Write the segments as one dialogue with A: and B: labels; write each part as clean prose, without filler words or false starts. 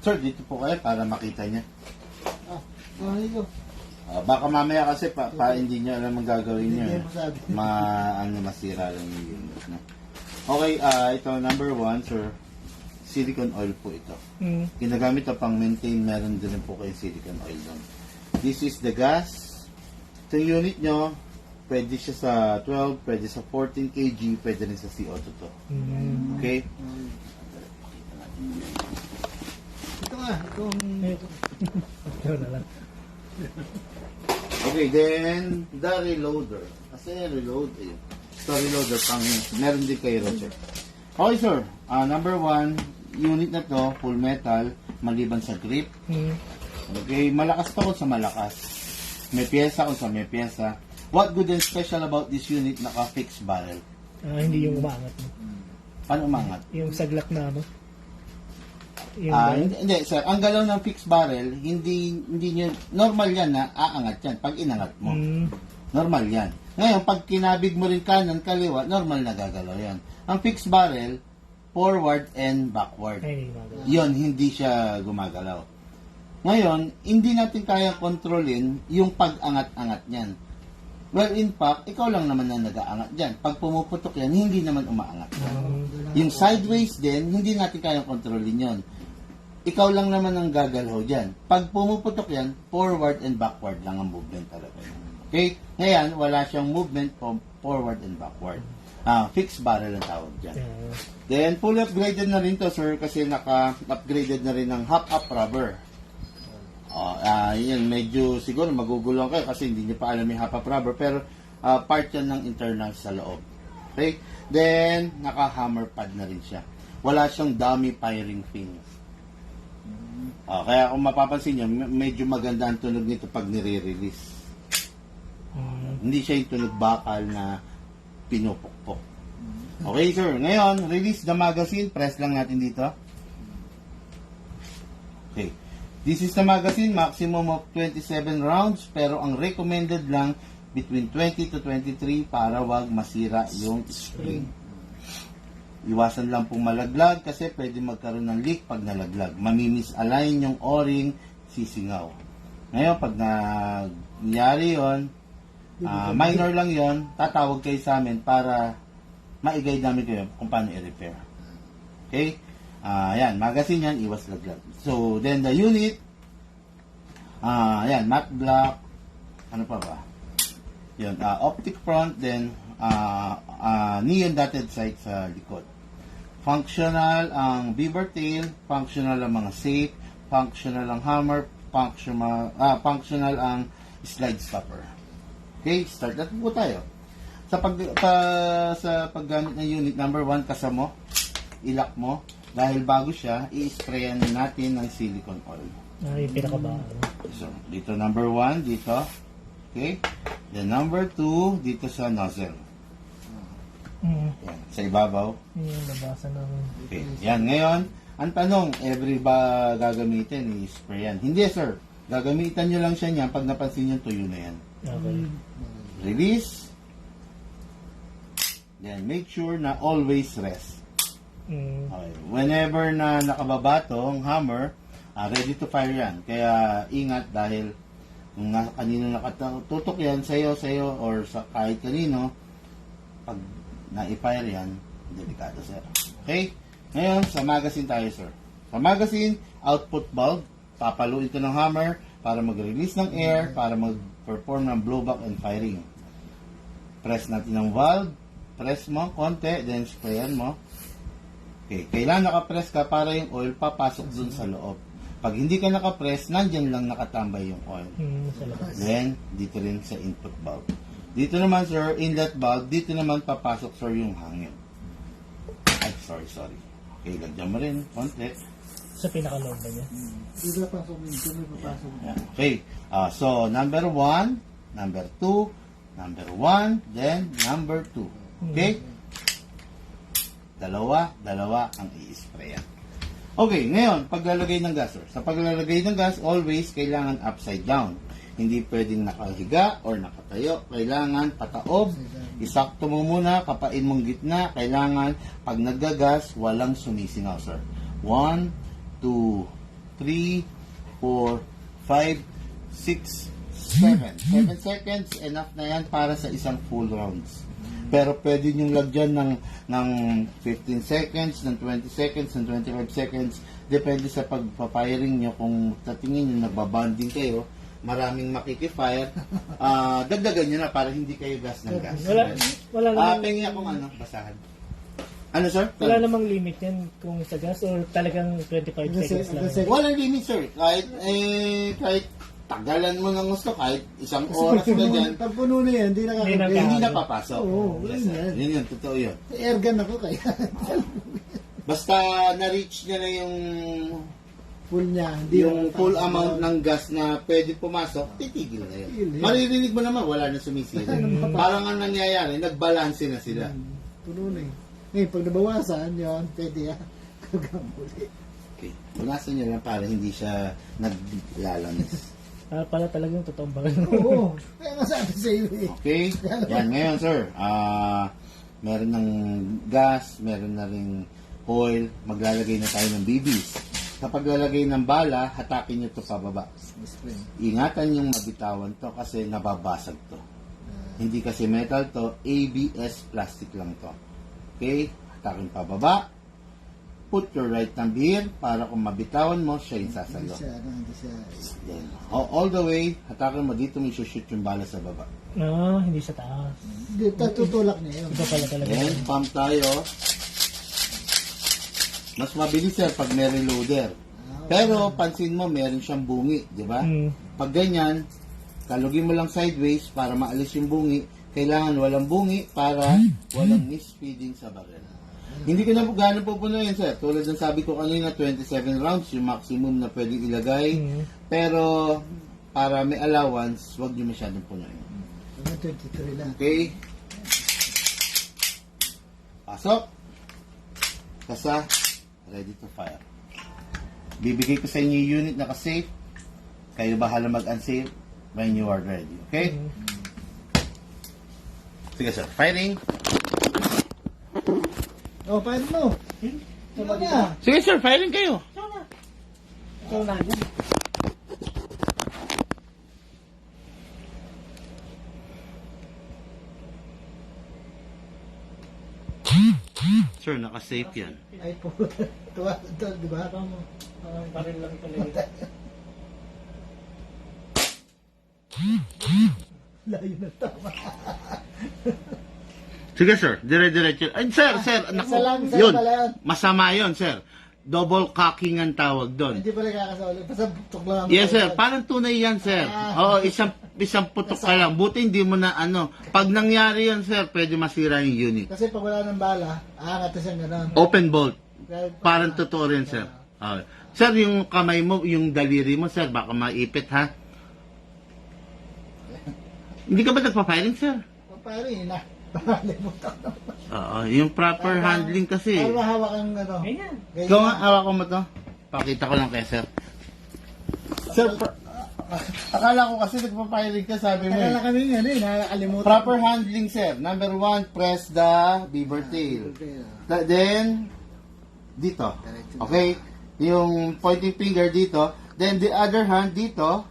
A: Sir, dito po kayo para makita niya.
B: Dito.
A: Baka mamaya kasi hindi niyo alam ang gagawin niyo.
B: Hindi masabi.
A: Masira lang yung unit. No? Okay, ito number 1, sir. Silicone oil po ito. Ginagamit ito pang maintain. Meron din po kayo silicone oil doon. This is the gas. Itong unit nyo, pwede siya sa 12, pwede sa 14 kg, pwede rin sa CO2 to. Okay?
B: Ito nga.
C: Ito na lang.
A: Okay, then, the reloader. Kasi reload, ayun. So, reloader, meron din kayo, Roger. Okay, sir. Number 1, unit na to, full metal, maliban sa grip. Okay, malakas to kung sa malakas. May pyesa kung sa may pyesa. What good and special about this unit naka-fixed barrel?
C: Hindi yung umangat mo.
A: Paano umangat?
C: Yung saglat na ano.
A: Hindi, sir. Ang galaw ng fixed barrel, hindi nyo, normal yan na aangat yan pag inangat mo. Normal yan. Ngayon, pag kinabig mo rin kanan, kaliwa, normal na gagalaw yan. Ang fixed barrel, forward and backward. Yon, hindi siya gumagalaw. Ngayon, hindi natin kaya kontrolin yung pag-angat-angat niyan. Well, in fact, ikaw lang naman na nag-aangat dyan. Pag pumuputok yan, hindi naman umaangat. Yung sideways din, hindi natin kaya kontrolin yon. Ikaw lang naman ang gagalaw dyan. Pag pumuputok yan, forward and backward lang ang movement talaga. Okay? Ngayon, wala siyang movement from forward and backward. Fixed barrel ang tawag dyan. Then, fully upgraded na rin to, sir, kasi naka-upgraded na rin ng half-up rubber. Yan, medyo siguro magugulong kayo kasi hindi nyo pa alam yung half-up rubber, pero part yan ng internal sa loob. Okay? Then, naka-hammer pad na rin siya. Wala siyang dummy firing fins. Kaya kung mapapansin nyo, medyo maganda ang tunog nito pag nire-release. Hindi siya yung tunog bakal na pinupukpok. Okay, sir. Ngayon, release the magazine. Press lang natin dito. Okay. This is the magazine. Maximum of 27 rounds. Pero ang recommended lang between 20 to 23 para wag masira yung spring. Iwasan lang pong malaglag kasi pwede magkaroon ng leak pag nalaglag. Mamimisalign yung o-ring, sisingaw. Ngayon, pag nangyari yun, minor lang yon, tatawag kayo sa amin para ma-guide namin kayo kung paano i-repair. Okay? Yan, magazine yan, iwas laglag. So, then the unit, yan, matte black, ano pa ba? Yun, optic front, then neon dotted sight sa likod. Functional ang beaver tail, functional ang mga safe, functional ang hammer, functional ang slide stopper. Okay, start natin po tayo. Sa paggamit ng unit number 1, kasa mo, ilak mo, dahil bago siya, i-sprayan natin ng silicone oil.
C: Yung pinakabahan.
A: So, dito number 1, dito. Okay? Then number 2, dito sa nozzle. Yan, sa ibabaw.
C: Yung nabasa namin.
A: Okay. Yan, ngayon, ang tanong, every ba gagamitin, i-spray yan? Hindi, sir. Gagamitan nyo lang siya niyan pag napansin nyo tuyo na yan.
C: Okay.
A: Release. Then, make sure na always rest. Okay. Whenever na nakababa tong hammer, ready to fire yan. Kaya, ingat dahil kung kanino nakatutok yan, sa'yo, or sa kahit kanino, pag na-fire yan, delikado, sir. Okay? Ngayon, sa magazine tayo, sir. Sa magazine, output valve, papaluin ito ng hammer para mag-release ng air, para mag-perform ng blowback and firing. Press natin ng valve, press mo, konti, then sprayan mo. Okay, kailangan nakapress ka para yung oil papasok dun sa loob. Pag hindi ka nakapress, nandyan lang nakatambay yung oil. Then, dito rin sa input valve. Dito naman, sir, inlet valve, dito naman papasok, sir, yung hangin. Ay, sorry. Okay, lagyan mo rin, konti.
C: Sa pinaka-loob ba niya?
B: Dito na pasok, dito may papasok.
A: Okay, so, number 1, number 2, number 1, then number 2. Okay? Dalawa ang i-sprayan. Okay, ngayon, paglalagay ng gas, sir. Sa paglalagay ng gas, always kailangan upside down. Hindi pwedeng nakahiga or nakatayo. Kailangan pataob. Isakto mo muna, kapain mong gitna. Kailangan, pag naggagas, walang sumisingaw, sir. 1, 2, 3, 4, 5, 6, 7. 7 seconds, enough na yan para sa isang full rounds. Pero pwede nyo lagyan ng 15 seconds, ng 20 seconds, ng 25 seconds. Depende sa pagpapiring nyo. Kung sa tingin nyo nagbabanding kayo, maraming makikifire, dagdagan nyo na para hindi kayo gas ng gas.
C: Wala namang,
A: Pengi akong basahan. Ano, sir?
C: wala namang limit yan kung sa gas or talagang 25 seconds lang.
A: Walang limit, sir. Kahit tagalan mo ng gusto, kahit isang oras ka dyan,
B: Pag puno na yan, hindi nakakabili.
A: hindi na papasok.
B: Oo,
A: Yes,
B: yun
A: sir.
B: yan.
A: Yun, totoo yun.
B: Airgun ako kaya.
A: Basta na-reach niya na yung
B: Full niya. Hindi
A: yung
B: na
A: full
B: papasok.
A: amount ng gas na pwede pumasok, titigil na yun.
B: Titigil, yeah.
A: Maririnig mo naman, wala na sumisira. Parang ang nangyayari, nagbalanse na sila.
B: Puno na eh. Ngayon, pag nabawasan, yun, pwede yan. Gagambuli.
A: Okay. Punasan niyo lang para hindi siya naglalanis.
C: Pala talagang totoong bakal.
B: Oo. Kaya masabi sa iyo eh.
A: Okay? Yan, ngayon sir, meron ng gas, meron na ring oil, maglalagay na tayo ng BBs. Kapag lalagay ng bala, hatakin nyo ito pababa. Ingatan yung mabitawan to kasi nababasag to. Hindi kasi metal to, ABS plastic lang to. Okay? Hatakin pababa. Put your right thumb here para kung mabitawan mo, siya yung sasalo.
B: Hindi siya.
A: Then, all the way, hatakin mo dito, may shoot yung bala sa baba.
C: No, hindi sa taas.
B: Hindi, tutulak niya yun.
C: Iba pala talaga.
A: Then, pump tayo. Mas mabilis yan pag may reloader. Pero, pansin mo, meron siyang bungi, di ba? Pag ganyan, kalugin mo lang sideways para maalis yung bungi. Kailangan walang bungi para walang misfeeding sa barrel. Hindi ko na gano'n pupunuin, sir. Tulad ng sabi ko kanina, 27 rounds, yung maximum na pwedeng ilagay. Pero, para may allowance, huwag nyo masyadong punuin.
B: 23 lang.
A: Okay? Pasok. Kasa. Ready to fire. Bibigay ko sa inyo yung unit na ka-safe. Kayo bahala mag-unsafe when you are ready. Okay? Sige, sir. Firing.
B: Oh, paano mo? Ano na?
A: Sige, sir. Firing kayo.
C: Ikaw na yan.
A: Sir, naka-safe yan.
B: Ay po. Tuwa, di ba?
C: Parang lang talaga.
B: Layo na tama.
A: Sige, sir. Dire-diretso. Ay, sir. Naku,
B: isa lang, sir,
A: yun.
B: pala yun.
A: Masama yun, sir. Double cocking ang tawag doon.
B: Hindi pala kakasawali. Basta butok lang.
A: Yes, sir. Parang tunay yan, sir. Oo, isang putok ka lang. Buti hindi mo na Pag nangyari yan, sir, pwede masira yung unit.
B: Kasi pag wala ng bala, aangat na siyang gano'n.
A: Open bolt.
B: Dahil
A: Parang totoo rin, sir. Okay. Sir, yung kamay mo, yung daliri mo, sir, baka maipit, ha? Hindi ka ba nagpa-firing, sir?
B: Pare, na. Pakalimutan na.
A: Oo, yung proper handling kasi.
B: Para mahawak ang ano.
C: Ganyan.
A: Ikaw nga, hawak mo to. Pakita ko lang kay sir. Sir, akala ko kasi nagpa-firing ka, sabi mo.
B: Nakala kami nga eh, nakakalimutan.
A: Proper handling, sir. Number 1, press the beaver tail. Then, dito. Okay? Yung pointing finger dito. Then, the other hand dito.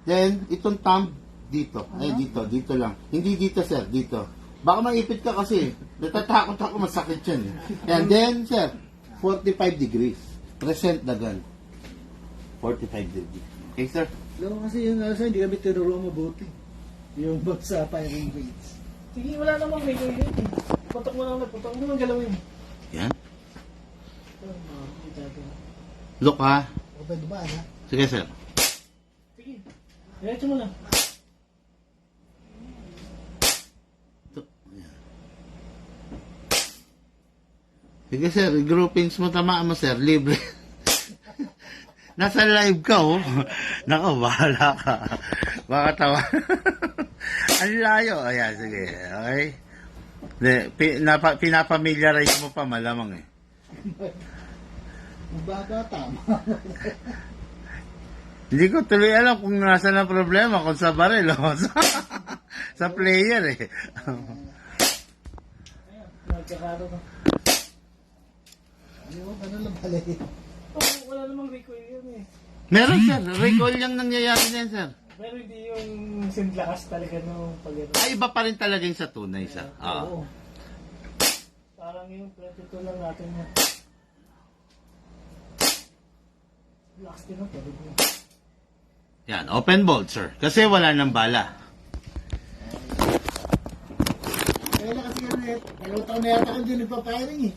A: Then, itong thumb dito. Ay, dito lang. Hindi dito, sir. Dito. Baka maipit ka kasi. Natatakot ako, masakit yan. And then, sir, 45 degrees. Present the gun. 45 degrees. Okay, sir?
B: Pero kasi yung also, hindi kami tinuruan mabuti. Yung bot sa firing range.
C: Sige, wala namang may kayo. Putok mo lang, putok mo lang galawin.
A: Yan. Look, ha?
B: O pwede ba, ha?
A: Sige, sir.
C: Sige, diretso mo lang.
A: Sige, sir. Groupings mo, tamaan mo, sir. Libre. Nasa live ka, oh. Nako, bahala ka. Baka tawa. Ang layo. Ayan, sige. Okay? Pinapamiliarize mo pa, malamang eh.
B: Baga, tama.
A: Hindi ko tuloy alam kung nasa na problema, kung sa baril o sa player eh.
C: Nagkakaro ka.
B: Ayun, ano lang pala eh.
C: wala namang recoil yun eh.
A: Meron sir, recall yung nangyayari na yan sir.
C: Pero hindi yung sinlakas talaga nung pag ano.
A: Ay, iba pa rin talaga yung sa tunay sir.
C: Oo. Parang yung 22 lang natin yan. Lakas din ang pagod mo.
A: Yan, open bolt sir. Kasi wala nang bala.
B: Kaya na kasi yan eh. 2 taon na yata kung hindi nagpa-firing eh.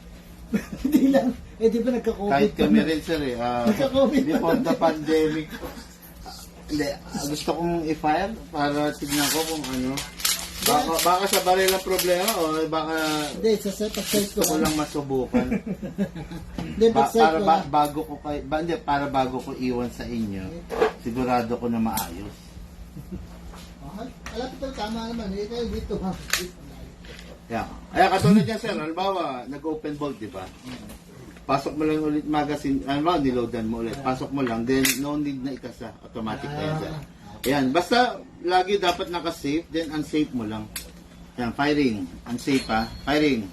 B: Hindi lang. Eh di ba nagka-COVID?
A: Kahit kami rin sir eh.
B: Nagka-COVID pa.
A: Before the pandemic. Hindi, gusto kong i-file para tignan ko kung ano. Baka sa baril ang problema o baka
B: Hindi, sa pag-site ko
A: gusto ko lang masubukan.
B: Hindi, pag-site ko lang.
A: Bago ko hindi, para bago ko iwan sa inyo, sigurado ko na maayos.
B: Alam ko tama naman. Eh, kayo dito ha.
A: Yeah. Ay, katulad yan sir, halimbawa, nag-open bolt, di ba? Pasok mo lang ulit magazine, niloadan mo ulit. Pasok mo lang, then no need na ikasa. Automatic na yan sir. Yan, basta lagi dapat naka-safe, then unsafe mo lang. Yan, firing. Unsafe ha. Firing.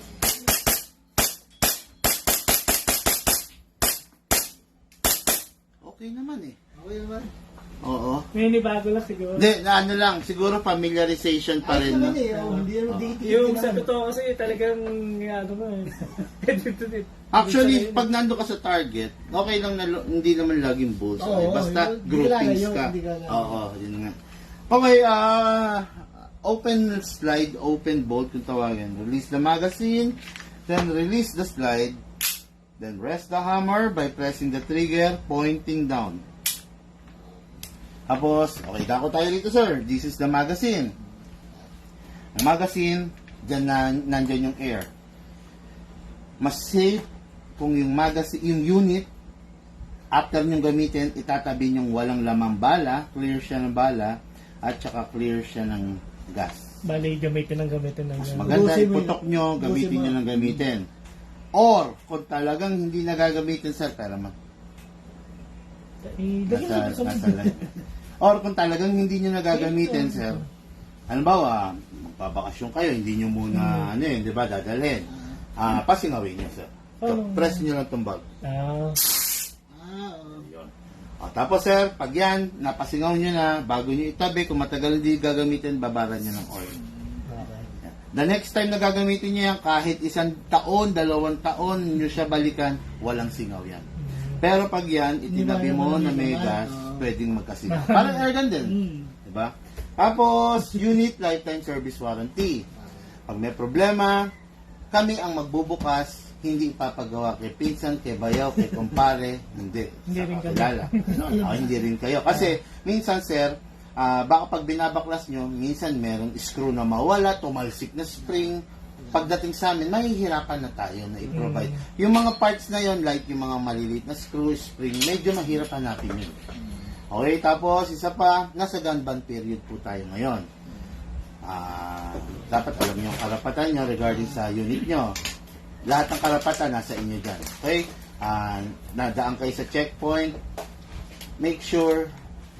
A: Okay naman eh.
B: Okay naman.
A: Oo.
C: May bago lang siguro.
A: Hindi, na ano lang, siguro familiarization pa
B: Ayos
A: rin.
B: naman
A: No?
B: eh. Oh, hindi naman dikit-dikit
C: Yung
B: naman.
C: sa totoo kasi talagang ano mo eh.
A: Actually, pag nando ka sa target, okay lang na hindi naman laging bullseye.
B: Oo,
A: Basta
B: hindi
A: groupings
B: lalayo,
A: ka.
B: hindi ka lalayo.
A: Oo, yun nga. Okay, open slide, open bolt kung tawagin. Release the magazine, then release the slide, then rest the hammer by pressing the trigger, pointing down. Tapos, okay, dako tayo dito sir. This is the magazine. Ang magazine, dyan nandyan yung air. Mas safe kung yung magazine, yung unit, after nyong gamitin, itatabi nyong walang lamang bala, clear siya ng bala, at saka clear siya ng gas.
C: Bali, gamitin ng
A: Mas
C: yan.
A: maganda,
B: Ubusin mo
A: iputok
B: yun.
A: nyo,
B: Ubusin
A: gamitin
B: mo.
A: nyo ng gamitin. Or, kung talagang hindi nagagamitin sir, pero nasa live. Or kung talagang hindi nyo nagagamitin, sir, halimbawa, magpabakasyon kayo, hindi nyo muna, di ba, dadalhin. Pasingawin nyo, sir. So, press nyo lang itong bulb. Yun. Tapos, sir, pag yan, napasingaw nyo na, bago nyo itabi, kung matagal hindi gagamitin, babaran nyo ng oil. The next time na gagamitin nyo yan, kahit 1 taon, 2 taon nyo siya balikan, walang singaw yan. Pero pag yan, itinabi mo na may gas, pwedeng magkasingaw. Parang air gun din. Diba? Tapos, unit lifetime service warranty. Pag may problema, kami ang magbubukas, hindi ipapagawa kay pinsan, kay bayaw, kay kumpare, hindi.
C: Hindi
A: Sa
C: rin kami.
A: kakilala. Hindi rin kayo. Kasi, minsan sir, baka pag binabaklas nyo, minsan merong screw na mawala, tumalsik na spring. Pagdating sa amin, mahihirapan na tayo na i-provide. Yung mga parts na yon, like yung mga maliliit na screw, spring, medyo mahirap hanapin yun. Okay, tapos isa pa, nasa gun ban period po tayo ngayon. Dapat alam nyo yung karapatan nyo regarding sa unit nyo. Lahat ng karapatan nasa inyo dyan. Okay? Nadaan kayo sa checkpoint. Make sure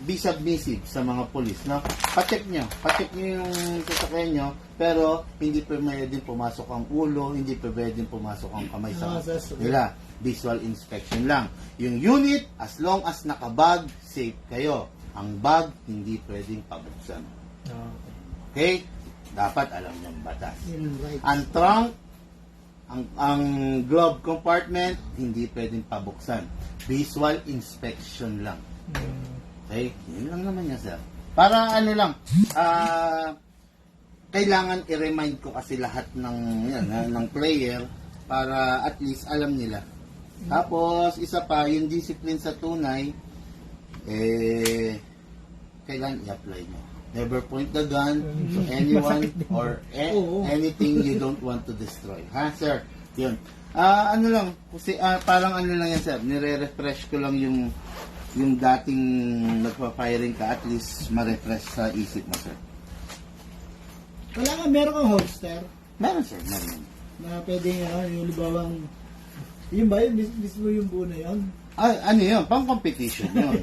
A: be submissive sa mga polis, no? Pacheck nyo yung sasakyan nyo, pero hindi pwede pumasok ang ulo, hindi pwede pumasok ang kamay sa nila. Visual inspection lang. Yung unit, as long as nakabag, safe kayo. Ang bag, hindi pwedeng pabuksan. Okay? Dapat alam nyo ang batas. Ang trunk, ang glove compartment, hindi pwedeng pabuksan. Visual inspection lang. Okay? Yun lang naman yan, sir. Para ano lang, kailangan i-remind ko kasi lahat ng player para at least alam nila. Tapos, isa pa, yung discipline sa tunay, kailangan i-apply mo. Never point the gun to anyone or anything you don't want to destroy. Ha, sir? Yun. Ano lang, kasi parang ano lang yan, sir. Nire-refresh ko lang yung dating nagpa-firing ka, at least ma-refresh sa isip mo, sir.
B: Wala nga, meron kang holster
A: Meron, sir. Meron.
B: na pwedeng yung libawang, yun ba yun? Mismo yung buo na yun?
A: Ay, ano yun? Pang-competition yun.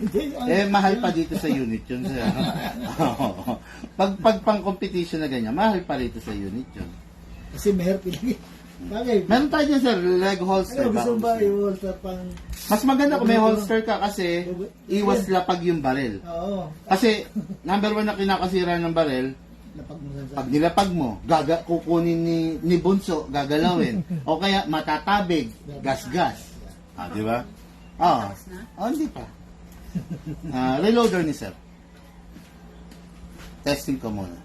A: Mahal pa dito sa unit yun, sir. Pag pang-competition na ganyan, mahal pa dito sa unit yun.
B: Kasi mahirap ilagay. Bagay.
A: Meron tayo dyan, sir. Leg holster.
B: Ano, gusto mo ba yung holster pang
A: Mas maganda kung may holster ka kasi iwas lapag yung baril.
B: Oo.
A: Kasi, number 1 na kinakasira ng baril,
B: Lapag mo sa
A: pag nilapag mo, kukunin ni Bunso, gagalawin. O kaya matatabig, gas-gas. Di ba? Hindi pa. Reloader ni sir. Testing ko muna.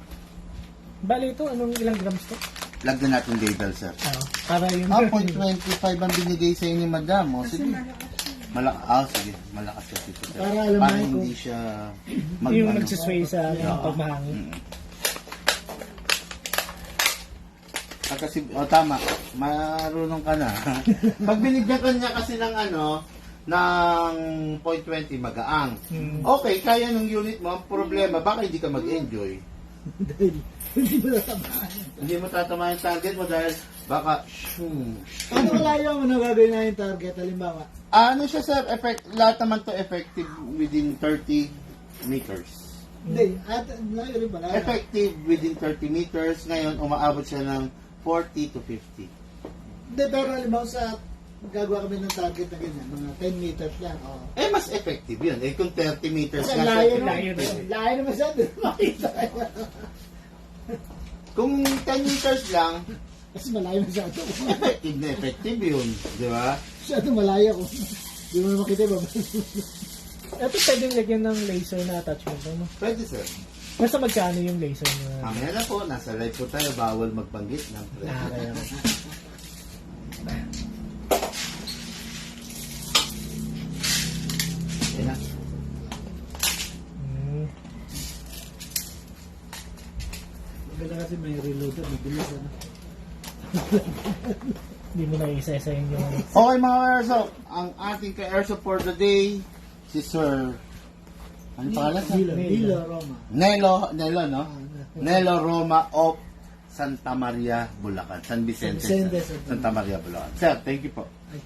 C: Bali ito, anong ilang grams to?
A: Lagyan natin label, sir.
C: Para yung...
A: 0.25 ang binigay sa inyo, madam. O, sige. Sige. Malakas kasi ito, sir.
B: Para alam
A: Para
B: mo
A: hindi siya
C: yung
A: ano.
C: nagsisway sa pagmahangin.
A: Kasi, tama. Marunong ka na. Pag binigyan ka niya kasi ng ng 0.20 magaang. Okay, kaya ng unit mo. Ang problema, baka hindi ka mag-enjoy.
B: Dahil hindi mo natamaan.
A: Hindi mo tatama yung target mo dahil baka,
B: Ano malayo mo na gagawin na yung target? Halimbawa,
A: Ano siya, sir? Lahat naman to effective within 30 meters.
B: hindi, at layo rin pala.
A: Effective within 30 meters. Ngayon, umaabot siya ng 40 to 50.
B: Hindi, pero halimbawa sa gagawa kami ng target na ganyan, mga 10 meters lang. Oh.
A: Mas effective yun. Kung 30 meters
B: Kasi
A: nga,
B: layo
A: sir,
B: naman.
C: layo na.
B: Layo naman siya. Makita.
A: kung 10 meters lang,
B: Kasi malayo masyado.
A: effective na effective yun. Di ba?
B: Masyado malayo ko. Hindi mo na makita ba?
C: Ito pwedeng lagyan ng laser na attachment. Ano?
A: Pwede, sir.
C: Basta magkano yung laser na...
A: Mamaya na po, nasa live po tayo. Bawal magbanggit ng presyo.
C: Kaya.
A: Yan na.
B: Maganda kasi may reloader, mabilis ano.
C: Hindi mo na isa-isa yung...
A: Okay mga airsoft, ang ating ka-airsoft for the day, si Sir, ano pangalan?
B: Dilo Roma.
A: Nelo, no? Nelo Roma of Santa Maria, Bulacan. San Vicente,
B: San Vicente,
A: Santa Maria, Bulacan. Sir, thank you po.
B: Ay,